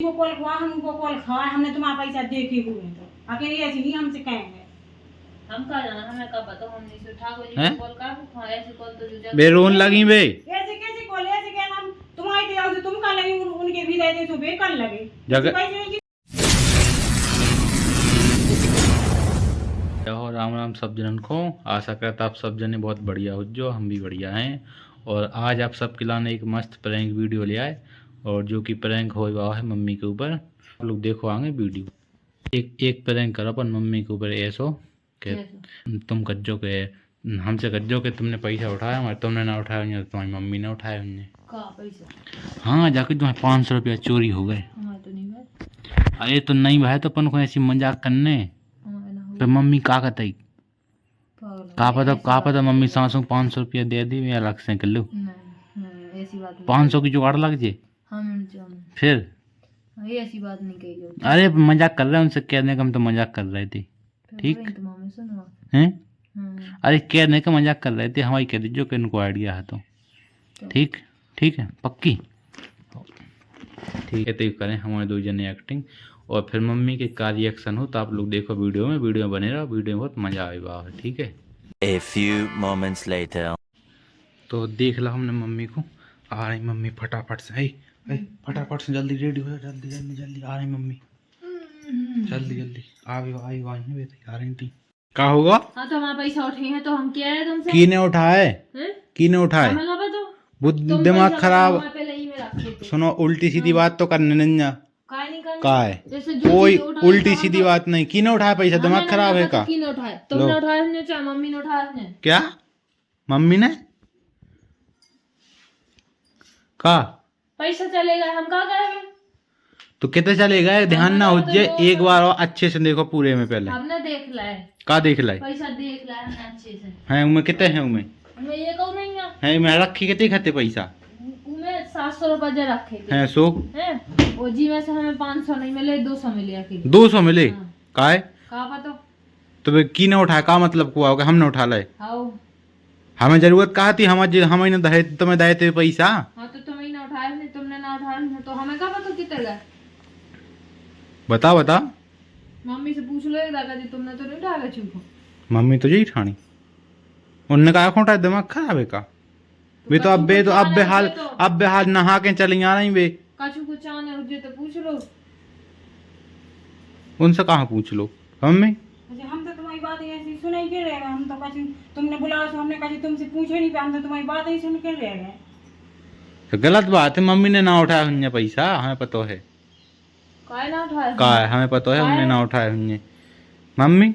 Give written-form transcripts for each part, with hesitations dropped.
इसको कॉल हुआ, हम उनको कॉल खाए, हमने तुम्हारा पैसा देखे हुए तो अकेले ऐसी नहीं हमसे कहेंगे। हम कहा जाना, हमें कब बताओ, हमने इसे ठाकुर जी को कॉल कर ऐसे कॉल तो जो बे रोन लगी बे ऐसे कैसे कॉल, ऐसे क्या नाम तुम्हारे दिया तो तुम कर लगे, उनके भी दे दे तो बे कर लगे जगह पैसे नहीं। और राम राम सब जनन को, आशा करता आप सब जने बहुत बढ़िया हो, जो हम भी बढ़िया हैं। और आज आप सबके लाने एक मस्त प्रैंक वीडियो ले आए, और जो कि प्रैंक हो रहा है मम्मी के ऊपर। आप लोग देखो आगे वीडियो। एक प्रैंक करो अपन मम्मी के ऊपर ऐसो कि तुम कज्जो के हमसे कज्जो के तुमने पैसा उठाया मगर तुमने ना उठाया हुआ, तुम्हारी मम्मी ने उठाया हुए। हाँ जाके तुम्हारे 500 रुपया चोरी हो गए। अरे तो नहीं भाई, तो अपन को ऐसी मजाक करने तो मम्मी का कहती, का पता मम्मी सासों 500 रुपया दे दी मैं अलग से कर लूँ। 500 की जुगाड़ लग जाए फिर ऐसी बात नहीं कही। अरे मजाक कर रहे हैं, उनसे कहने का हम तो मजाक कर रहे थे। ठीक हैं, अरे कहने का मजाक कर रहे थे, हमारी कह दीजिए कि इनको आइडिया है तो ठीक ठीक है पक्की ठीक है। तो करें हमारे दो जने एक्टिंग, और फिर मम्मी के का रिएक्शन हो तो आप लोग देखो वीडियो में बने रहो, वीडियो में बहुत मजा आएगा। ठीक है। A few moments later. तो देख लो हमने मम्मी को, आ रही मम्मी फटाफट से, फटाफट से जल्दी रेडी हो, जल्दी जल्दी जल्दी आ रही मम्मी, जल्दी जल्दी आ रही थी। क्या होगा? हाँ तो हमारा पैसा उठे हैं तो हम क्या है तुमसे? की ने उठाए? की ने उठाए? बुद्धि दिमाग खराब। सुनो उल्टी सीधी बात तो करने नहीं का है, कोई उल्टी सीधी बात नहीं। की ने उठाया पैसा? दिमाग खराब है का? तुमने उठाया है चाहे मम्मी ने उठाया है? क्या मम्मी ने? का पैसा चलेगा हम क्या करेंगे? तो कितने चलेगा? ध्यान ना हो जाए, एक बार और अच्छे से देखो पूरे में। पहले हमने देख लाए। का देख लाए? पैसा देख लाए हमने अच्छे से। है उमें कितने हैं? उमें ये कहूँ नहीं है मैं रखी कितने खाते पैसा? उमें 700 रुपए रखे थे। हैं सो हैं वो जी में से हमें 500 नहीं मिले, 200 मिले अकेले। 200 मिले? हाँ। काय का पता तो वे की ने उठाया? का मतलब हुआ होगा हमने उठा लाए? हाँ हमें जरूरत कहा थी? हमें दहे तुम्हें दे थे पैसा। हाँ तो तुम्हें ना उठाया नहीं, तुमने ना उठाया नहीं तो हमें क्या पता कितने गए? बता बता मम्मी से पूछ लो दादा जी, तुमने तो नहीं उठाया? चुप मम्मी तो यही ठानी, उनने कहा खोटा दिमाग खराब है का? वे तो अब बेहाल नहा के चली आ रही वे। काचू को चाहने हो तो पूछ लो उनसे। कहाँ पूछ लो मम्मी? हम तो तुम्हारी बात ऐसी सुनाई के रह गए, हम तो कहीं तुमने बुलाया तो हमने कहीं तुमसे पूछे नहीं पे, हम तो तुम्हारी बात ही सुन के रह गए। तो गलत बात है, मम्मी ने ना उठाया हुए पैसा, हमें पता है। ना उठाया का है हमें पता है, हमने ना उठाया हुए। मम्मी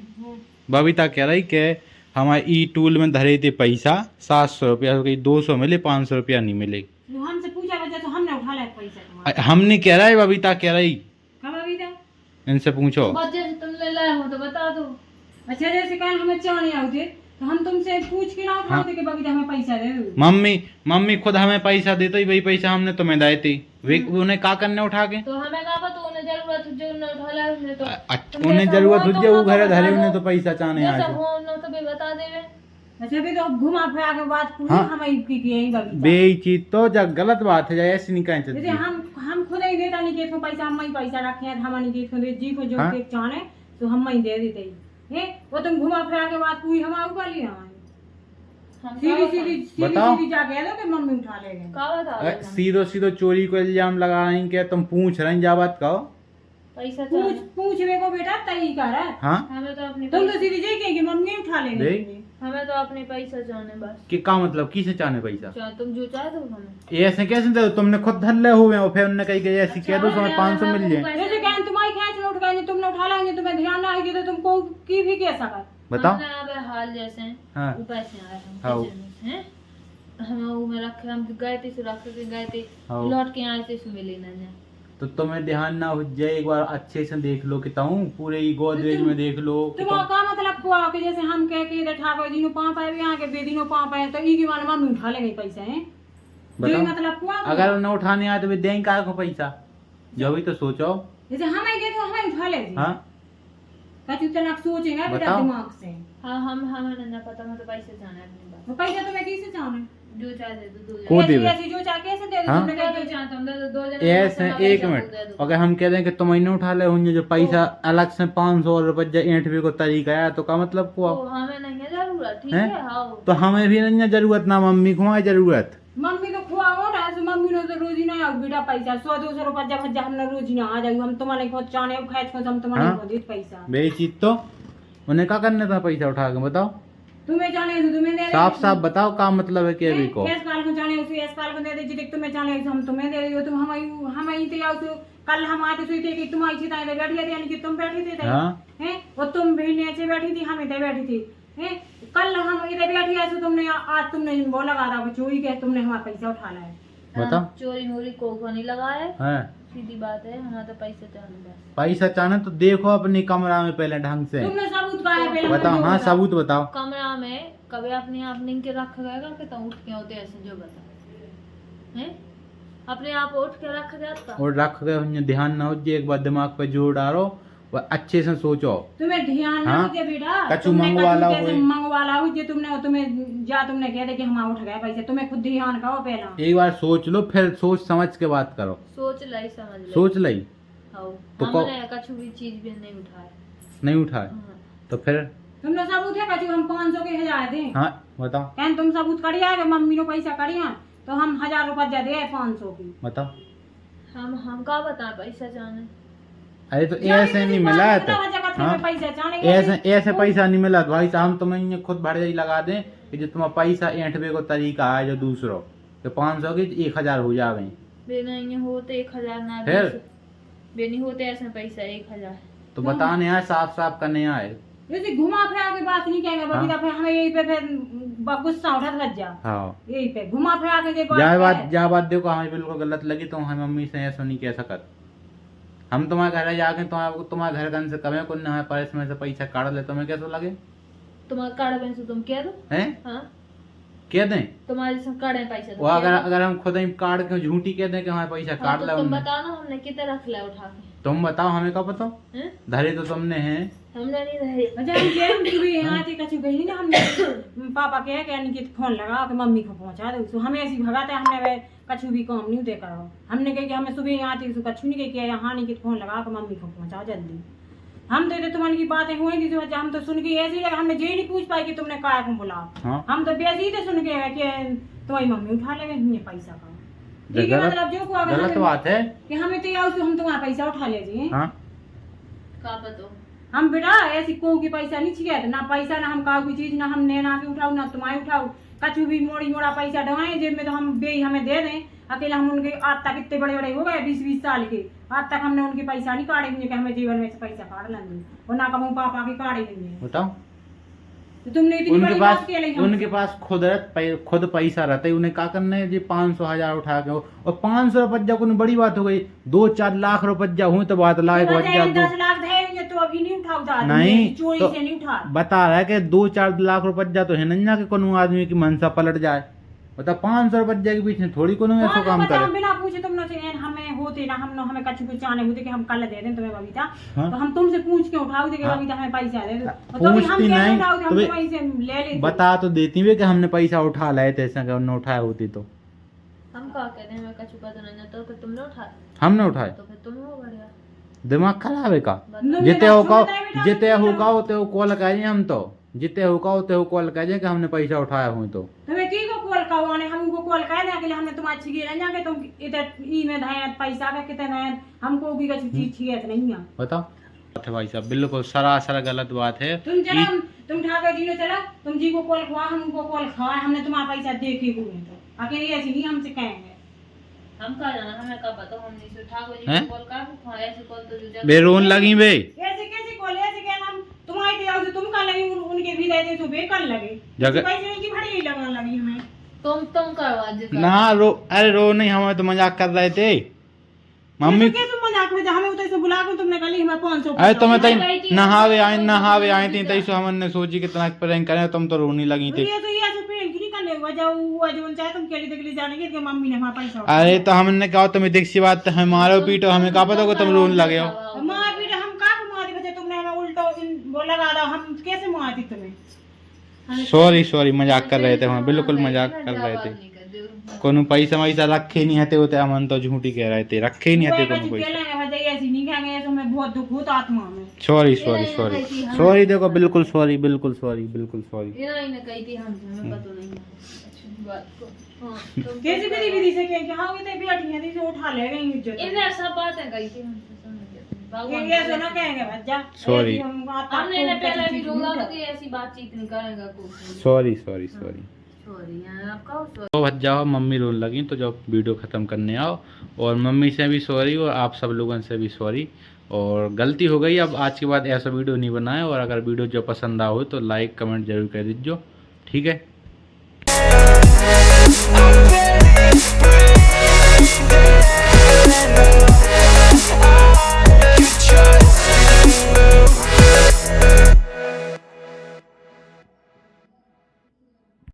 बबीता कह रही के हमारे ई टूल में धरे थे पैसा 700 रुपया, 200 मिले, 500 रुपया नहीं मिले। हमसे पूछा वजह तो हमने उठा लिया पैसा तुम्हारा। हमने कह रहा है, बबीता कह रही। बबीता इनसे पूछो। तुम ले लाए हो तो बता दो। अच्छा जैसे कल हमें चाहने आते तो हम तुमसे पूछ के ना उठाते कि बबीता हमें पैसा दे दो। मम्मी खुद हमें पैसा देते ही, वही पैसा हमने तुम्हें दाए थे। उन्हें का करने उठा के? तो हमें का पता उन्हें जरूरत जो न उठा लाए उन्हें तो उन्हें जरूरत हो जाए वो घर धरे उन्हें तो पैसा चाहने आ तो भी बता देवे। अच्छा भी तो घुमा फिरा के बात पूरी हमें की यही बबीता बेचीज तो जब गलत बात है, ऐसे नहीं कहना जैसे चाहिए। हम खुद ही देता नहीं के पैसा, हम ही पैसा रखे हैं, हम नहीं के दे जी को जो के चाहे तो हम ही दे देते हैं। वो तुम घुमा फिरा के बात पूरी हमारे ऊपर लिया सीधी जाके दो कि मम्मी उठा लेंगे। सीधो चोरी को इल्जाम लगा रही क्या? तुम पूछ रही जा बात कहो। पैसा पूछने को बेटा तरीका है। हाँ हमें तो अपनी तुम तो सीधी जाके कि मम्मी उठा लेंगे। हमें तो अपने पैसा चाहने बस। कि का मतलब किसे चाहने पैसा? तुम जो चाहे दो हमें। ऐसे कैसे दे? तुमने खुद धर ले हुए हो, फिर उन्होंने कही ऐसी कह दो तुम्हें 500 मिल जाए। जैसे कहें तुम्हारी खेच में उठ गए, तुमने उठा लेंगे, तुम्हें ध्यान ना आएगी तो तुमको की भी कह सका। बताओ हाल जैसे हाँ। पैसे आए हाँ। हम वो में रखे, हम गए थे रख के गए थे, लौट के आए थे सुबह लेना जाए। तो तुम्हें ध्यान ना हो जाए, एक बार अच्छे से देख लो किताऊं पूरे गोदरेज में देख लो। तुम्हारा का मतलब हुआ कि जैसे हम कह के ठाकुर जी नो पाप है, यहाँ के बेदिनो पाप है, तो ई की माने मम्मी उठा लेंगे पैसे हैं? जो मतलब हुआ अगर उन्हें उठाने आए तो वे देंगे का को पैसा? जो भी तो सोचो। जैसे हमें दे तो हमें उठा लेंगे। हाँ कछु तना सोचेंगे बेटा दिमाग से। हाँ हमें ना पता, मैं तो पैसे जाने अपनी बात। वो पैसा तुम्हें किससे चाहना है? जो चाहे दे दो, 2000 को दे ऐसी जो चाहे कैसे दे दो, हाँ? तुमने क्या कहा जो चाहे तुम दे दो, 2000 ऐसे एक मिनट, अगर हम कह रहे हैं कि तुम इन्हें उठा ले होंगे जो पैसा अलग से 500 रुपया ऐंठवे को तरीका है, तो का मतलब को तो हमें नहीं है जरूरत, ठीक हैं? है हाँ। तो हमें भी नहीं है जरूरत, ना मम्मी को है जरूरत। मम्मी को खुआओ ना, ऐसे मम्मी ने तो रोजी ना आओ बेटा पैसा 100-200 रुपया जब हमने रोजी ना आ जाएगी, हम तुम्हारे को चाने खाए को हम तुम्हारे हाँ? को देत पैसा। बेचीत तो उन्हें क्या करने था पैसा उठा के, बताओ तुम्हें जाने तो तुम्हें दे दे, साफ साफ बताओ का मतलब है कि अभी को इस साल को जाने उसी इस साल को दे दे, जितने तुम्हें जाने हम तुम्हें दे दियो, तुम हम ही ते आओ तो कल हम आते सोई थे कि तुम आई थी ताई बैठी थी, यानी कि तुम बैठी थे हाँ? हैं, और तुम भी नीचे बैठी थी, हम इधर बैठी थी हैं, कल हम इधर बैठी ऐसे तुमने आज तुमने वो लगा रहा चोरी के तुमने हमारा पैसा उठा लाया। बताओ। हाँ, चोरी मोरी को नहीं लगाए, हैं? सीधी बात है, हमारा तो पैसे चालू बस। पैसा चाहना तो देखो अपनी कमरा में पहले ढंग से, तुमने सबूत कहा है पहले बताओ। हाँ सबूत बताओ। कमरा में कभी अपने आप लिंक के रख गएगा कि तुम उठ के होते ऐसे, जो बता हैं अपने आप उठ के रख जाता। और रख के ध्यान ना हो जाए, एक बार दिमाग पे जोर डालो और अच्छे से सोचो। तुम्हें ध्यान ना हाँ? हो बेटा, कछु तुमने मंगवाला कैसे होई। मंगवाला हो जे तुमने कह दे कि हम उठ गए पैसे, तुम्हें खुद ध्यान करो पहला। एक बार सोच लो, फिर सोच समझ के बात करो। सोच लाई समझ लाई। सोच लई हाँ, तो हमने कछु भी चीज भी नहीं उठाए। नहीं उठाए हाँ। तो फिर तुमने सबूत है कछु हम 500 के 1000 दे, हाँ बताओ कहन तुम सबूत करिया कि मम्मी ने पैसा करिया तो हम 1000 रुपया दे 500 की। बताओ। हम का बता पैसा जाने। अरे तो ऐसे नहीं मिला है तो हाँ? पैसा चाहे ऐसे पैसा नहीं मिला तो भाई साहब हम तुम्हें खुद भरजाई लगा दें कि जो तुम्हारा पैसा ऐंठवे को तरीका है जो दूसरो तो 500 के 1000 हो जावे। बे नहीं होते 1000 ना, फिर? बे नहीं होते ऐसे पैसा 1000। तो बताने आए, साफ साफ करने आए। जैसे घुमा फिरा के बात नहीं कहेंगे बबीता, फिर हमें यही पे फिर गुस्सा उठा लग जा, हाँ यही पे घुमा फिरा के जा बात देखो हमें बिल्कुल गलत लगी तो हम मम्मी से ऐसा नहीं कह सकत। हम तुम्हारे घर जाके तुम्हारे घर गन से कमे को हमारे पर्स में से पैसा काट ले, तुम्हें कैसा लगे? तुम्हारे कार्ड में से तुम कह दो हैं? हाँ, कह दें तुम्हारे से कार्ड में पैसा वो अगर हम खुद ही काट के झूठी कह दें कि हमारे पैसा काट तो ला तुम उनने, बताओ ना हमने कितना रख लिया उठा के। तुम बताओ हमें क्या पता? हैं? धरे तो तुमने हैं। हमने नहीं रहे। अच्छा हम गेम की भी यहाँ थी कछु गई ना, हमने पापा के कि अनिकेत फोन लगा के मम्मी को पहुंचा दो, तो हमें ऐसी भगाते हमने वे कछु भी काम नहीं दे करो। हमने कही कि हमें सुबह यहाँ थी कछु नहीं कही कि यहाँ अनिकेत फोन लगा के मम्मी को पहुंचा जल्दी। हम तो तुम्हारी की बातें हुई थी तो हम तो सुन के ऐसी लगा, हमने ये नहीं पूछ पाई कि तुमने काय को बोला। हाँ? हम तो बेसी थे सुन के कि तुम्हारी मम्मी उठा लेंगे पैसा का, ठीक है मतलब जो को अगर गलत बात है कि हमें तो आओ तो हम तुम्हारा पैसा उठा ले जी। हाँ? का बताओ हम बेटा ऐसी को की पैसा नहीं छिया ना पैसा ना हम का कोई चीज ना हम नेना के उठाओ ना तुम्हारी उठाओ, कछु भी मोड़ी मोड़ा पैसा डवाए जेब में तो हम बे हमें दे दें। अकेला हम उनके आज तक इतने बड़े बड़े हो गए 20-20 साल के, आज तक हमने उनके पैसा नहीं काटे हुए कि हमें जीवन में से पैसा काट लेंगे और ना कम पापा के काटे हुए। बताओ। तो तुमने इतनी बड़ी बात के लिए उनके पास खुद पैसा रहता है, उन्हें क्या करना है जी 500,000 उठा के और 500 रुपया को बड़ी बात हो गई, 2-4 लाख रुपया हुए तो बात लायक हो जाए। 10 लाख है तो अभी नहीं उठाओ, नहीं चोरी तो से नहीं उठा। बता रहा है कि 2-4 लाख रुपया तो है ना कि कोनो आदमी की मनसा पलट जाए, बता 500 रुपया के बीच में थोड़ी कोनो ऐसा काम करे। बिना पूछे तुमने से हमें होते ना हमें कछु कुछ चाहने होते कि हम कल दे दें तुम्हें बबीता, हाँ? तो हम तुमसे पूछ के उठाओ थे कि हाँ? बबीता हमें पैसा दे दो, तो भी हम पूछती कैसे नहीं उठाओ, हम तो तुम्हारी से ले लेते। बता तो देती वे कि हमने पैसा उठा लाए थे, ऐसा कि न उठाए होती तो हम का कहते हैं, मैं कछु पता नहीं तो फिर तुमने उठाया, हमने उठाए। तो फिर तुम हो बढ़िया दिमाग खराब है का? तुमने जिते कहा, होगा सुनता है बेटा, जिते तुमने होगा होते हो कॉल करें हम तो, जिते होगा होते हो कॉल करें कि हमने पैसा उठाया हुए तो तुम्हें की को कॉल करवाने, हम उनको कॉल कर दें कि हमने तुम्हारी छिगे नहीं जाके तुम इधर ई में धाए पैसा का कितने धाए, हमको भी कछु चीज छिगे नहीं है। बताओ। बात है भाई साहब, बिल्कुल सरासर गलत बात है। तुम चलो तुम ठाकर जी ने चला, तुम जी को कॉल खुआ हम उनको कॉल खाए, हमने तुम्हारा पैसा देखे हुए तो अकेले ऐसी नहीं हमसे कहेंगे। हम का जाना, हमें का पता, हम नहीं से ठाकुर जी हैं? को कॉल कर हाँ ऐसे कॉल तो जो बेरोन लगी बे ऐसे कैसे कॉल ऐसे क्या नाम तुम्हारे दिया उसे तुम कर लगी उनके भी दे दे तो बेकार लगे जगह पैसे की भड़ी लगने लगी हमें। तुम करवा दे ना रो, अरे रो नहीं, हमें तो मजाक कर रहे थे मम्मी। कैसे मजाक में हमें उधर से बुला के तुमने कल हमें 500 अरे तुम्हें तो नहावे आई थी तैसो हमने सोची कितना प्रैंक करें, तुम तो रोने लगी थी। ये तो पेन की नहीं करने हुआ जो चाहे तुम के लिए जाने के मम्मी ने हमारा पैसा अरे तो हमने कहा तुम्हें दिख सी बात है, मारो पीटो, हमें कहा पता को तुम रोने लगे हो। मार बेटा हम का मार बच्चे तुमने हमें उल्टा वो लगा दो, हम कैसे मारती तुम्हें। सॉरी मजाक कर रहे थे हम, बिल्कुल मजाक कर रहे थे। कोनो पैसा वैसा रखे नहीं हते होते, अमन तो झूठी कह रहे थे, रखे ही नहीं हते कोनो कछु पैसा। केलेंगे भाई ऐसी नहीं कहेंगे तो मैं बहुत दुख होता आत्मा में। सॉरी सॉरी सॉरी सॉरी, देखो बिल्कुल सॉरी, बिल्कुल सॉरी, बिल्कुल सॉरी। इन्होंने कही थी हमसे, हमें पता नहीं है बात को। हाँ, तो कैसे विधि विधि से कह के हाँ ये तो बेटी है से उठा ले गई इज्जत। इन्हें सब बातें कही थी हमसे, समझ गए। भगवान ये ऐसा ना कहेंगे भज्जा। Sorry. हमने इन्हें पहले भी रोका था कि ऐसी बातचीत नहीं करेगा कोई। Sorry sorry sorry. सॉरी यार, आप कहो सॉरी। तो बच जाओ, मम्मी रोने लगी तो जब वीडियो ख़त्म करने आओ, और मम्मी से भी सॉरी और आप सब लोगों से भी सॉरी, और गलती हो गई, अब आज के बाद ऐसा वीडियो नहीं बनाए, और अगर वीडियो जो पसंद आओ तो लाइक कमेंट जरूर कर दीजिए, ठीक है।